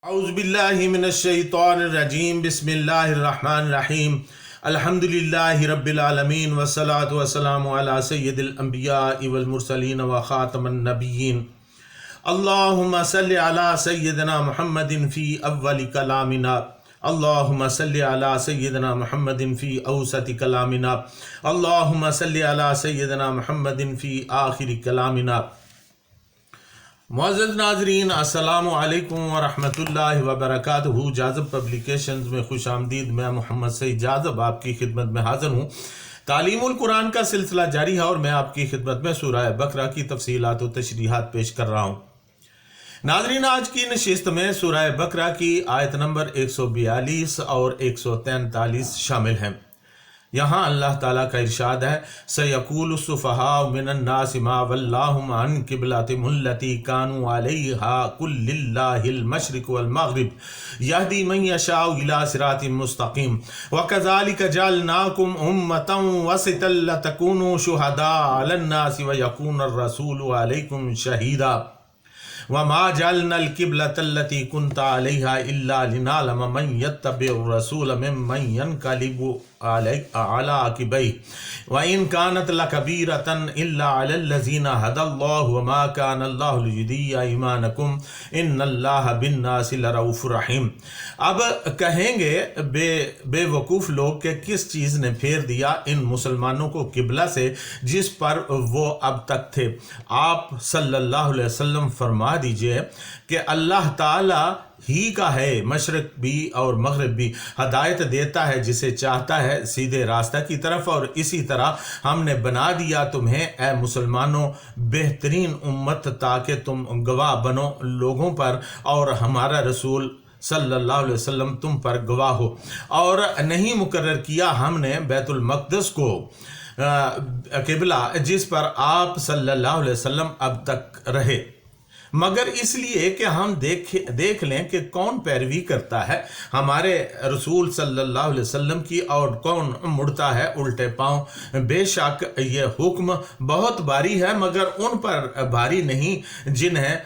اعوذ باللہ من الشیطان الرجیم بسم اللہ الرحمن الرحیم الحمدللہ رب العالمین والصلاة والسلام علی سید الانبیاء والمرسلین وخاتم النبیین اللہم صلی علی سیدنا محمد فی اول کلامنا اللہم صلی علی سیدنا محمد فی اوسط کلامنا اللہم صلی علی سیدنا محمد فی آخر کلامنا۔ معزز ناظرین، السلام علیکم ورحمۃ اللہ وبرکاتہ۔ جاذب پبلیکیشنز میں خوش آمدید۔ میں محمد سعید جاذب آپ کی خدمت میں حاضر ہوں۔ تعلیم القرآن کا سلسلہ جاری ہے اور میں آپ کی خدمت میں سورہ بقرہ کی تفصیلات و تشریحات پیش کر رہا ہوں۔ ناظرین، آج کی نشست میں سورہ بقرہ کی آیت نمبر 142 اور 143 شامل ہیں۔ یہاں اللہ تعالیٰ کا ارشاد ہے، سَيَقُولُ السُّفَهَاءُ مِنَ النَّاسِ مَا وَلَّاهُمْ عَنْ قِبْلَتِهِمُ الَّتِي كَانُوا عَلَيْهَا قُل لِّلَّهِ الْمَشْرِقُ وَالْمَغْرِبُ يَهْدِي مَن يَشَاءُ إِلَىٰ صِرَاطٍ مُّسْتَقِيمٍ وَكَذَٰلِكَ جَعَلْنَاكُمْ أُمَّةً وَسَطًا لِّتَكُونُوا شُهَدَاءَ عَلَى النَّاسِ وَيَكُونَ الرَّسُولُ عَلَيْكُمْ شَهِيدًا وَمَا جَعَلْنَا الْقِبْلَةَ الَّتِي كُنتَ عَلَيْهَا إِلَّا لِنَعْلَمَ مَن يَتَّبِعُ الرَّسُولَ مِمَّن يَنقَلِبُ عَلَىٰ عَقِبَيْهِ وَإِن كَانَتْ لَكَبِيرَةً إِلَّا عَلَى الَّذِينَ هَدَى اللَّهُ وَمَا كَانَ اللَّهُ لِيُضِيعَ إِيمَانَكُمْ إِنَّ اللَّهَ بِالنَّاسِ لَرَءُوفٌ رَحِيمٌ۔ اب کہیں گے بے وقوف لوگ کہ کس چیز نے پھیر دیا ان مسلمانوں کو قبلہ سے جس پر وہ اب تک تھے۔ آپ صلی اللہ علیہ وسلم فرما دیجئے کہ اللہ تعالیٰ ہی کا ہے، مشرق بھی اور مغرب بھی، ہدایت دیتا ہے جسے چاہتا ہے سیدھے راستہ کی طرف، اور اسی طرح ہم نے بنا دیا تمہیں اے مسلمانوں بہترین امت تاکہ تم گواہ بنو لوگوں پر اور ہمارا رسول صلی اللہ علیہ وسلم تم پر گواہ ہو۔ اور نہیں مقرر کیا ہم نے بیت المقدس کو قبلہ جس پر آپ صلی اللہ علیہ وسلم اب تک رہے، مگر اس لیے کہ ہم دیکھ لیں کہ کون پیروی کرتا ہے ہمارے رسول صلی اللہ علیہ وسلم کی اور کون مڑتا ہے الٹے پاؤں۔ بے شک یہ حکم بہت بھاری ہے مگر ان پر بھاری نہیں جنہیں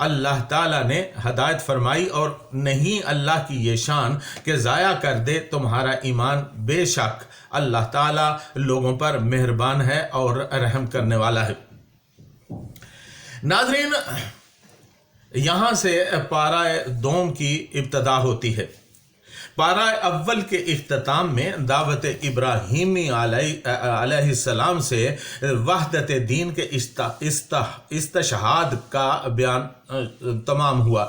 اللہ تعالیٰ نے ہدایت فرمائی، اور نہیں اللہ کی یہ شان کہ ضائع کر دے تمہارا ایمان۔ بے شک اللہ تعالیٰ لوگوں پر مہربان ہے اور رحم کرنے والا ہے۔ ناظرین، یہاں سے پارہ دوم کی ابتدا ہوتی ہے۔ پارہ اول کے اختتام میں دعوت ابراہیمی علیہ السلام سے وحدت دین کے استشہاد کا بیان تمام ہوا۔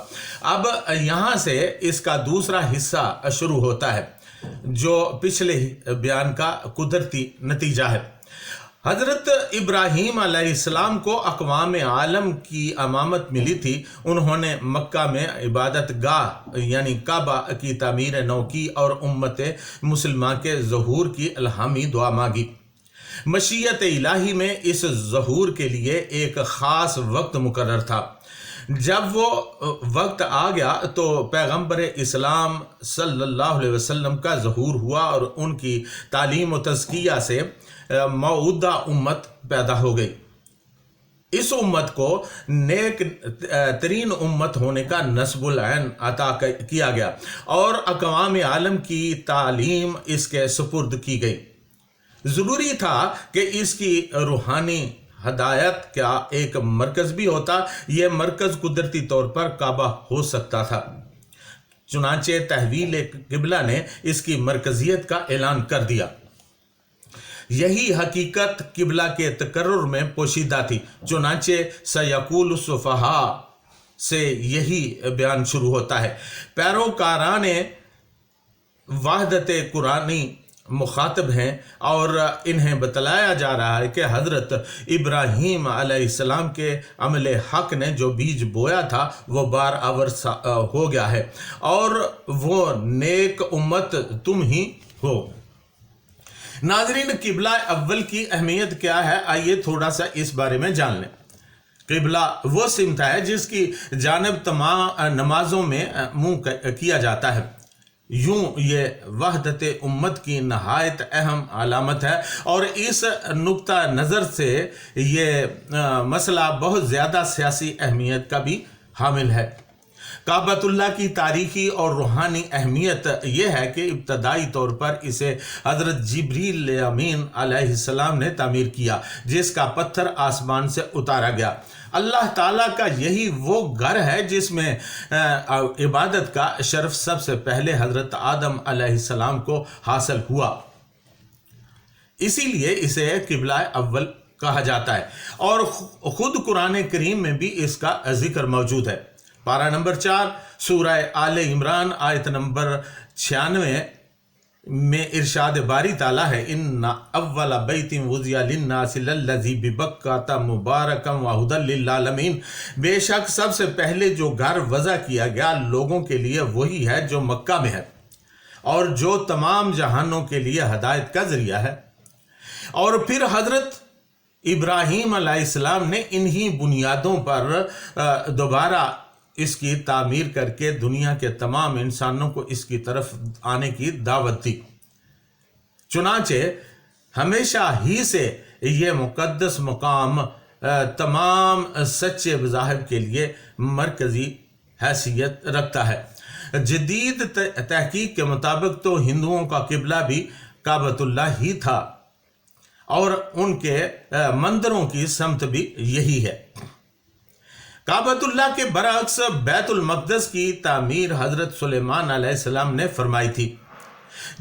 اب یہاں سے اس کا دوسرا حصہ شروع ہوتا ہے جو پچھلے بیان کا قدرتی نتیجہ ہے۔ حضرت ابراہیم علیہ السلام کو اقوام عالم کی امامت ملی تھی۔ انہوں نے مکہ میں عبادت گاہ یعنی کعبہ کی تعمیر نو کی اور امت مسلمہ کے ظہور کی الہامی دعا مانگی۔ مشیت الہی میں اس ظہور کے لیے ایک خاص وقت مقرر تھا۔ جب وہ وقت آ گیا تو پیغمبر اسلام صلی اللہ علیہ وسلم کا ظہور ہوا اور ان کی تعلیم و تزکیہ سے موعودہ امت پیدا ہو گئی۔ اس امت کو نیک ترین امت ہونے کا نسب العین عطا کیا گیا اور اقوام عالم کی تعلیم اس کے سپرد کی گئی۔ ضروری تھا کہ اس کی روحانی ہدایت کا ایک مرکز بھی ہوتا۔ یہ مرکز قدرتی طور پر کعبہ ہو سکتا تھا، چنانچہ تحویل قبلہ نے اس کی مرکزیت کا اعلان کر دیا۔ یہی حقیقت قبلہ کے تقرر میں پوشیدہ تھی، چنانچہ سَيَقُولُ السُّفَهَاءُ سے یہی بیان شروع ہوتا ہے۔ پیروکاران وحدت قرآنی مخاطب ہیں اور انہیں بتلایا جا رہا ہے کہ حضرت ابراہیم علیہ السلام کے عمل حق نے جو بیج بویا تھا وہ بار آور ہو گیا ہے اور وہ نیک امت تم ہی ہو۔ ناظرین، قبلہ اول کی اہمیت کیا ہے؟ آئیے تھوڑا سا اس بارے میں جان لیں۔ قبلہ وہ سمت ہے جس کی جانب تمام نمازوں میں منہ کیا جاتا ہے۔ یوں یہ وحدت امت کی نہایت اہم علامت ہے اور اس نقطہ نظر سے یہ مسئلہ بہت زیادہ سیاسی اہمیت کا بھی حامل ہے۔ काबतुल्लाह की तारीखी और रूहानी अहमियत यह है कि इब्तदाई तौर पर इसे हज़रत जिब्रील अमीन अलैहिस्सलाम ने तामीर किया, जिसका पत्थर आसमान से उतारा गया। अल्लाह ताला का यही वो घर है जिसमें इबादत का शर्फ सबसे पहले हज़रत आदम अलैहिस्सलाम को हासिल हुआ, इसीलिए इसे किबला अव्वल कहा जाता है। और खुद कुरान करीम में भी इसका जिक्र मौजूद है। पारा नंबर 4 सूरह आले इमरान आयत नंबर 96 में इरशाद बारी ताला है, इन्ना अव्वला बैतिन वुज़िया लिन्नासि लल्लज़ी बिबक्काता मुबारकम व हुदल लिल्लालमीन, बेशक सबसे पहले जो घर वज़ा किया गया लोगों के लिए वही है जो मक्का में है और जो तमाम जहानों के लिए हदायत का ज़रिया है। और फिर हज़रत इब्राहीम अलैहिस्सलाम ने इन्हीं बुनियादों पर दोबारा इसकी तामीर करके दुनिया के तमाम इंसानों को इसकी तरफ आने की दावत दी। चुनांचे हमेशा ही से ये मुक़द्दस मुकाम तमाम सच्चे मज़ाहिब के लिए मरकज़ी हैसियत रखता है। जदीद तहकीक के मुताबिक तो हिंदुओं का किबला भी काबतुल्लाह ही था और उनके मंदिरों की समत भी यही है। काबतुल्लाह के बरअक्स बैतुल मक़दस की तामीर हज़रत सुलेमान अलैहिस्सलाम ने फरमाई थी,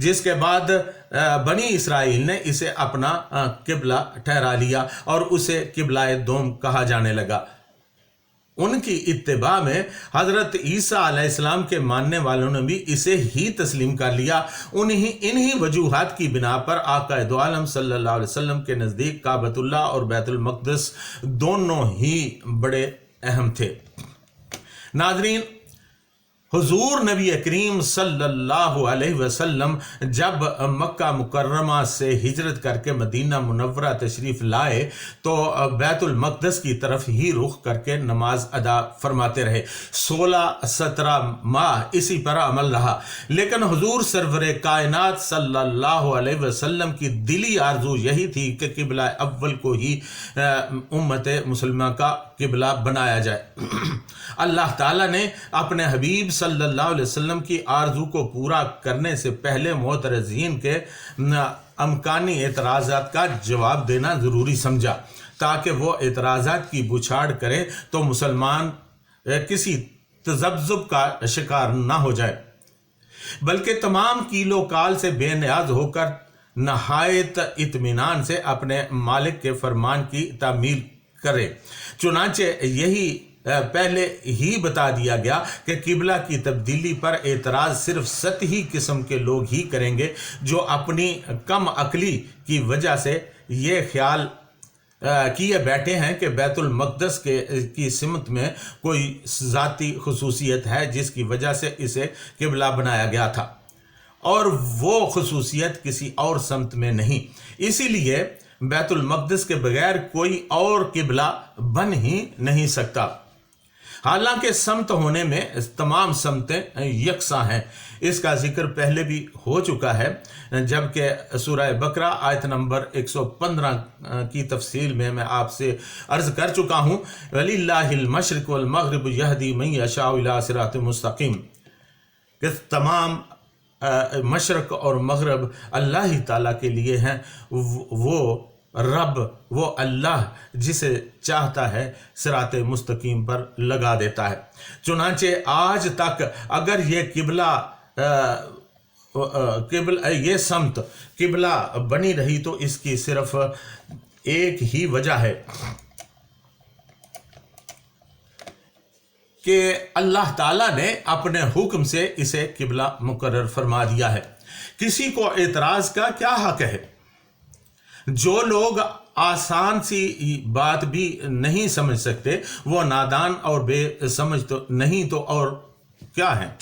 जिसके बाद बनी इसराइल ने इसे अपना किबला ठहरा लिया और उसे किबलाए दोम कहा जाने लगा। उनकी इत्तिबा में हज़रत ईसा अलैहिस्सलाम के मानने वालों ने भी इसे ही तस्लीम कर लिया। इन्हीं वजूहात की बिना पर आका दो आलम सल्लल्लाहु अलैहि वसल्लम के नज़दीक काबतुल्लाह और बैतुल मक़दस दोनों ही बड़े अहम थे। नाज़रीन, हुजूर नबी करीम सल्लल्लाहु अलैहि वसल्लम जब मक्का मुकर्रमा से हिजरत करके मदीना मुनव्वरा तशरीफ़ लाए तो बैतुल मक़दस की तरफ ही रुख करके नमाज अदा फरमाते रहे। 16-17 माह इसी पर अमल रहा, लेकिन हुजूर सरवर कायनात सल्लल्लाहु अलैहि वसल्लम की दिली आरजू यही थी कि किबला अव्वल को ही उम्मत मुसलमान का किबला बनाया जाए। अल्लाह ताला ने अपने हबीब सल्लल्लाहु अलैहि वसल्लम की आरजू को पूरा करने से पहले मोतरज़ीन के अमकानी एतराज़ात का जवाब देना ज़रूरी समझा, ताकि वो एतराज़ात की बुछाड़ करें तो मुसलमान किसी तज़ब्ज़ुब का शिकार ना हो जाए, बल्कि तमाम कीलो काल से बेनियाज होकर नहायत इत्मीनान से अपने मालिक के फरमान की तामील करे। चुनांचे यही पहले ही बता दिया गया कि किबला की तब्दीली पर एतराज़ सिर्फ सतही किस्म के लोग ही करेंगे, जो अपनी कम अक्ली की वजह से ये ख्याल किए बैठे हैं कि बैतुल मक़दस की सिमत में कोई ज़ाती खुसूसियत है जिसकी वजह से इसे किबला बनाया गया था और वो खुसूसियत किसी और समत में नहीं। इसीलिए बैतुल मक़दस के बगैर कोई और किबला बन ही नहीं सकता। हालांकि समत होने में तमाम समतें यकसा हैं, इसका जिक्र पहले भी हो चुका है, जबकि सूरह बकरा आयत नंबर 115 की तफसील में मैं आपसे अर्ज़ कर चुका हूँ, वलिल्लाहिल मशरिक़ वल मग़रिब यहदी मन यशाउ इला सिरातिन मुस्तक़ीम, कि तमाम मशरक़ और मग़रब अल्लाह ही ताला के लिए हैं। वो रब, वो अल्लाह जिसे चाहता है सिराते मुस्तकीम पर लगा देता है। चुनांचे आज तक अगर ये ये समत किबला बनी रही तो इसकी सिर्फ एक ही वजह है कि अल्लाह ताला ने अपने हुक्म से इसे किबला मुकर्रर फरमा दिया है। किसी को एतराज़ का क्या हक है? जो लोग आसान सी बात भी नहीं समझ सकते वो नादान और बेसमझ तो नहीं तो और क्या है।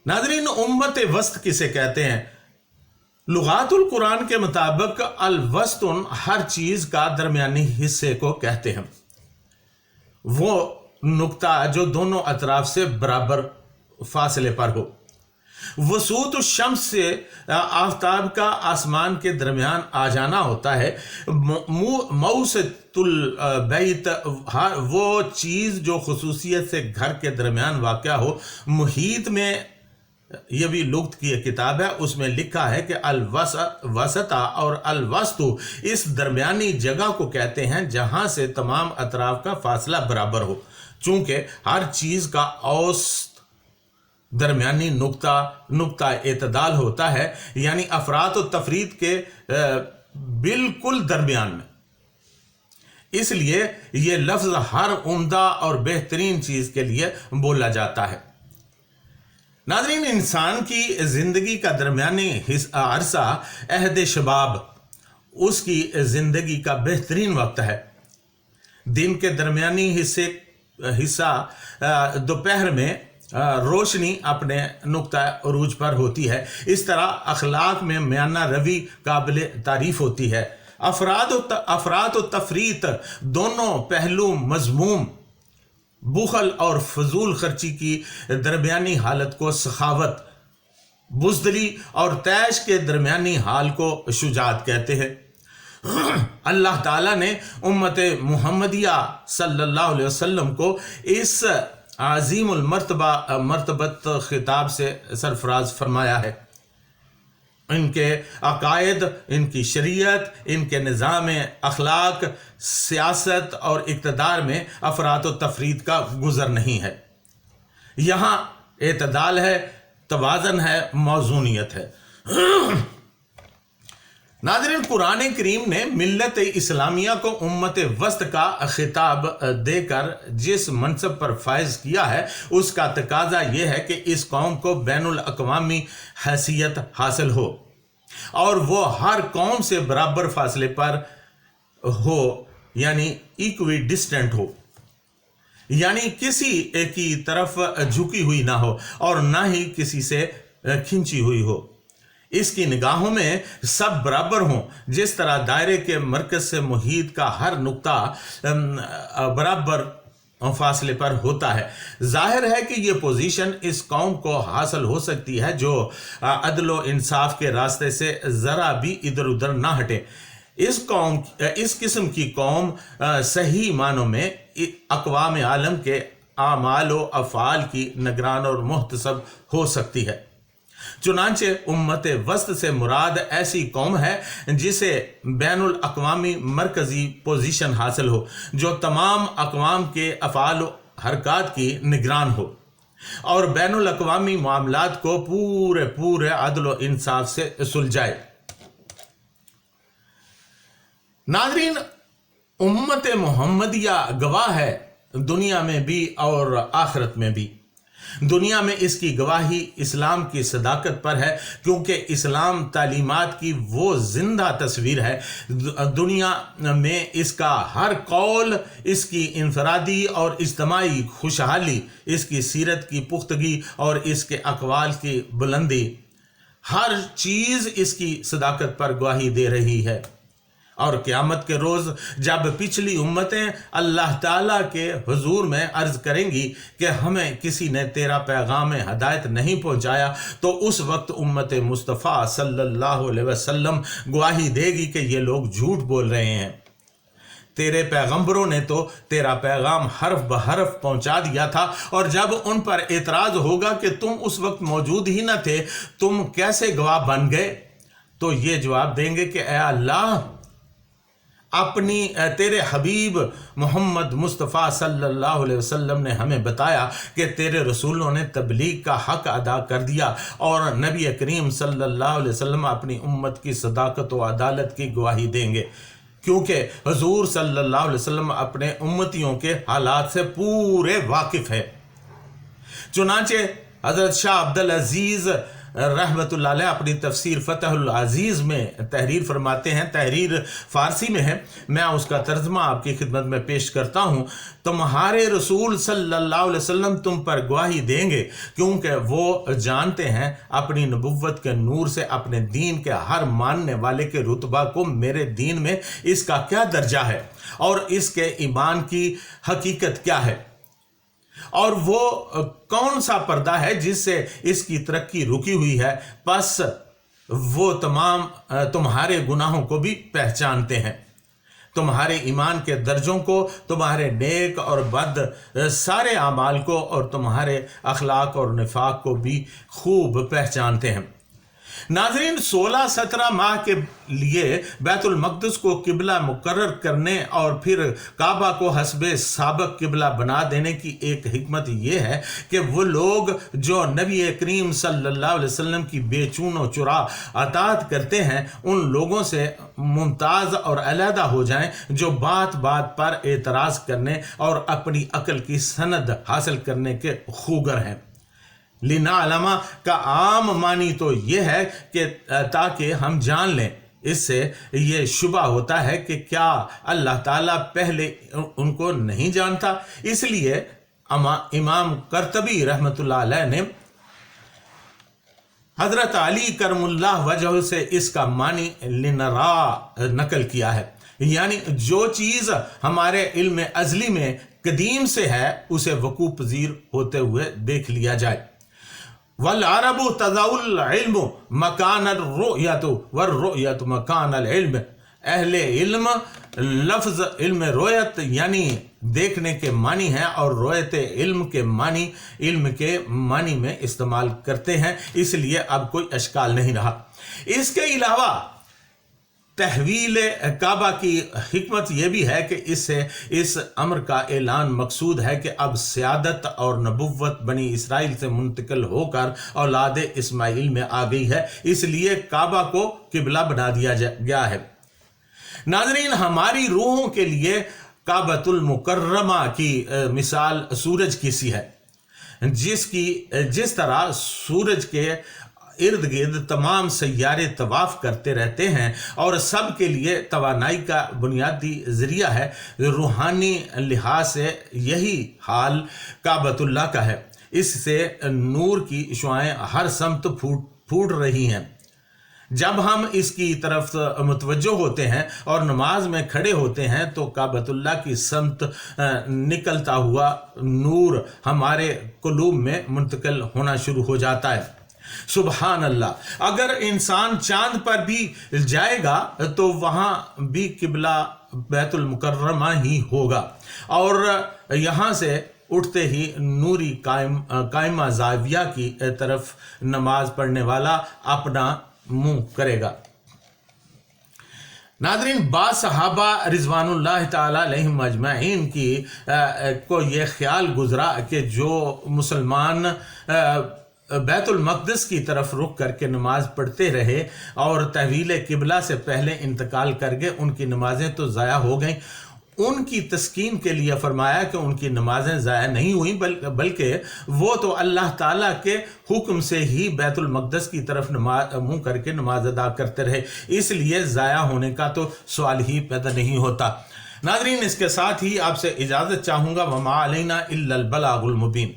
नाज़रीन, उम्मत वस्त किसे कहते हैं? लुगातुल कुरान के मुताबिक अल वस्तुन हर चीज़ का दरमियानी हिस्से को कहते हैं, वो नुक्ता जो दोनों अतराफ से बराबर फासले पर हो। वसूत शम्स से आफताब का आसमान के दरमियान आ जाना होता है। मऊसतुल बैत वो चीज़ जो खुसूसियत से घर के दरमियान वाक़या हो। मुहीत में ये भी लुग़त की किताब है, उसमें लिखा है कि वसता और अलवस्तु इस दरमियानी जगह को कहते हैं जहाँ से तमाम अतराफ का फासला बराबर हो। चूँकि हर चीज़ का औसत दरमियानी नुक्ता एतदाल होता है, यानी अफरात और तफरीत के बिल्कुल दरमियान में। इसलिए ये लफ्ज़ हर उम्दा और बेहतरीन चीज़ के लिए बोला जाता है। नाज़रीन, इंसान की ज़िंदगी का दरमियानी अरसा अहद शबाब उसकी ज़िंदगी का बेहतरीन वक्त है। दिन के दरमियानी हिस्सा दोपहर में रोशनी अपने नुक्ता अरूज पर होती है। इस तरह अखलाक में म्याना रवि काबिल तारीफ़ होती है। अफरात और तफरीत दोनों पहलू मज़मूम बुखल और फजूल खर्ची की दरमियानी हालत को सखावत, बुज़दली और तैश के दरमियानी हाल को शुजात कहते हैं। अल्लाह ताला ने उम्मत मुहम्मदिया सल्लल्लाहु अलैहि वसल्लम को इस अज़ीमुल मर्तबत खिताब से सरफराज फरमाया है। इनके अकायद, इनकी शरीयत, इनके निज़ाम अखलाक, सियासत और इक़्तिदार में अफरात व तफरीत का गुज़र नहीं है। यहाँ एतदाल है, तवाज़न है, मौज़ूनियत है। नाज़रीन, कुरान करीम ने मिल्लत इस्लामिया को उम्मत वस्त का खिताब देकर जिस मनसब पर फायज किया है, उसका तकाजा यह है कि इस कौम को बैनुल अक़वामी हैसियत हासिल हो और वो हर कौम से बराबर फासले पर हो, यानी इक्वी डिस्टेंट हो, यानी किसी की तरफ झुकी हुई ना हो और ना ही किसी से खिंची हुई हो। इसकी निगाहों में सब बराबर हों, जिस तरह दायरे के मरकज़ से मुहीत का हर नुक्ता बराबर फासले पर होता है। जाहिर है कि ये पोजीशन इस कौम को हासिल हो सकती है जो अदल व इंसाफ के रास्ते से ज़रा भी इधर उधर ना हटे। इस किस्म की कौम सही मानों में अक़वाम आलम के आमाल व अफ़आल की निगरान और मुहतसब हो सकती है। चुनांचे उम्मत वस्त से मुराद ऐसी कौम है जिसे बैनुल अक़वामी मरकज़ी पोजीशन हासिल हो, जो तमाम अक़वाम के अफ़आल हरकात की निगरान हो और बैनुल अक़वामी मामलात को पूरे अदल व इंसाफ से सुलझाए। नाज़रीन, उम्मत मुहम्मदिया गवाह है दुनिया में भी और आखिरत में भी। दुनिया में इसकी गवाही इस्लाम की सदाकत पर है, क्योंकि इस्लाम तालीमात की वो जिंदा तस्वीर है। दुनिया में इसका हर कौल, इसकी इनफरादी और इज्तमाई खुशहाली, इसकी सीरत की पुख्तगी और इसके अक़वाल की बुलंदी, हर चीज़ इसकी सदाकत पर गवाही दे रही है। और क़यामत के रोज़ जब पिछली उम्मतें अल्लाह ताला के हुजूर में अर्ज़ करेंगी कि हमें किसी ने तेरा पैगाम हदायत नहीं पहुँचाया, तो उस वक्त उम्मत मुस्तफ़ा सल्लल्लाहु अलैहि वसल्लम गवाही देगी कि ये लोग झूठ बोल रहे हैं। तेरे पैगंबरों ने तो तेरा पैगाम हर्फ बहर्फ पहुँचा दिया था, और जब उन पर एतराज़ होगा कि तुम उस वक्त मौजूद ही न थे, तुम कैसे गवाह बन गए, तो ये जवाब देंगे कि ए अल्लाह, अपनी तेरे हबीब मोहम्मद मुस्तफ़ा सल्लल्लाहु अलैहि वसल्लम ने हमें बताया कि तेरे रसूलों ने तबलीग का हक़ अदा कर दिया, और नबी करीम सल्लल्लाहु अलैहि वसल्लम अपनी उम्मत की सदाकत व अदालत की गवाही देंगे, क्योंकि हुजूर सल्लल्लाहु अलैहि वसल्लम अपने उम्मतियों के हालात से पूरे वाकिफ़ है। चुनांचे हज़रत शाह अब्दुल अज़ीज़ रहमतुल्लाह अलैह अपनी तफसीर फ़तहुल अज़ीज़ में तहरीर फरमाते हैं। तहरीर फ़ारसी में है, मैं उसका तर्जुमा आपकी खिदमत में पेश करता हूँ। तुम्हारे रसूल सल्लल्लाहु अलैहि वसल्लम तुम पर गवाही देंगे, क्योंकि वो जानते हैं अपनी नबुव्वत के नूर से अपने दीन के हर मानने वाले के रुतबा को मेरे दीन में इसका क्या दर्जा है और इसके ईमान की हकीकत क्या है। اور وہ کون سا پردہ ہے جس سے اس کی ترقی رکی ہوئی ہے؟ پس وہ تمام تمہارے گناہوں کو بھی پہچانتے ہیں، تمہارے ایمان کے درجوں کو، تمہارے نیک اور بد سارے اعمال کو، اور تمہارے اخلاق اور نفاق کو بھی خوب پہچانتے ہیں۔ ناظرین، 16-17 ماہ کے لیے بیت المقدس کو قبلہ مقرر کرنے اور پھر کعبہ کو حسب سابق قبلہ بنا دینے کی ایک حکمت یہ ہے کہ وہ لوگ جو نبی کریم صلی اللہ علیہ وسلم کی بے چون و چرا اطاعت کرتے ہیں ان لوگوں سے ممتاز اور علیحدہ ہو جائیں جو بات بات پر اعتراض کرنے اور اپنی عقل کی سند حاصل کرنے کے خوگر ہیں۔ لِنَعْلَمَ کا عام معنی تو یہ ہے کہ تاکہ ہم جان لیں۔ اس سے یہ شبہ ہوتا ہے کہ کیا اللہ تعالیٰ پہلے ان کو نہیں جانتا؟ اس لیے امام قرطبی رحمۃ اللہ علیہ نے حضرت علی کرم اللہ وجہ سے اس کا معنی لِنَرَا نقل کیا ہے، یعنی جو چیز ہمارے علم ازلی میں قدیم سے ہے اسے وقوع پذیر ہوتے ہوئے دیکھ لیا جائے۔ والعرب تضع العلم مکان الرؤیت والرؤیت مکان العلم، اہل علم لفظ علم رؤیت یعنی دیکھنے کے معنی ہے اور رؤیت علم کے معنی علم کے معنی میں استعمال کرتے ہیں، اس لیے اب کوئی اشکال نہیں رہا۔ اس کے علاوہ تحویل کعبہ کی حکمت یہ بھی ہے کہ اس سے اس امر کا اعلان مقصود ہے کہ اب سیادت اور نبوت بنی اسرائیل سے منتقل ہو کر اولاد اسماعیل میں آ گئی ہے، اس لیے کعبہ کو قبلہ بنا دیا گیا ہے۔ ناظرین، ہماری روحوں کے لیے کعبۃ المکرمہ کی مثال سورج کی سی ہے، جس طرح سورج کے ارد گرد تمام سیارے طواف کرتے رہتے ہیں اور سب کے لیے توانائی کا بنیادی ذریعہ ہے، روحانی لحاظ سے یہی حال کعبۃ اللہ کا ہے۔ اس سے نور کی شعاعیں ہر سمت پھوٹ رہی ہیں۔ جب ہم اس کی طرف متوجہ ہوتے ہیں اور نماز میں کھڑے ہوتے ہیں تو کعبۃ اللہ کی سمت نکلتا ہوا نور ہمارے قلوب میں منتقل ہونا شروع ہو جاتا ہے۔ سبحان اللہ، اگر انسان چاند پر بھی جائے گا تو وہاں بھی قبلہ بیت المکرمہ ہی ہوگا، اور یہاں سے اٹھتے ہی نوری قائمہ زاویہ کی طرف نماز پڑھنے والا اپنا منہ کرے گا۔ ناظرین، بعض صحابہ رضوان اللہ تعالی علیہم اجمعین کو یہ خیال گزرا کہ جو مسلمان بیت المقدس کی طرف رخ کر کے نماز پڑھتے رہے اور تحویل قبلہ سے پہلے انتقال کر گئے ان کی نمازیں تو ضائع ہو گئیں۔ ان کی تسکین کے لیے فرمایا کہ ان کی نمازیں ضائع نہیں ہوئیں بلکہ وہ تو اللہ تعالیٰ کے حکم سے ہی بیت المقدس کی طرف منہ کر کے نماز ادا کرتے رہے، اس لیے ضائع ہونے کا تو سوال ہی پیدا نہیں ہوتا۔ ناظرین، اس کے ساتھ ہی آپ سے اجازت چاہوں گا۔ وما علینا الا البلاغ المبین۔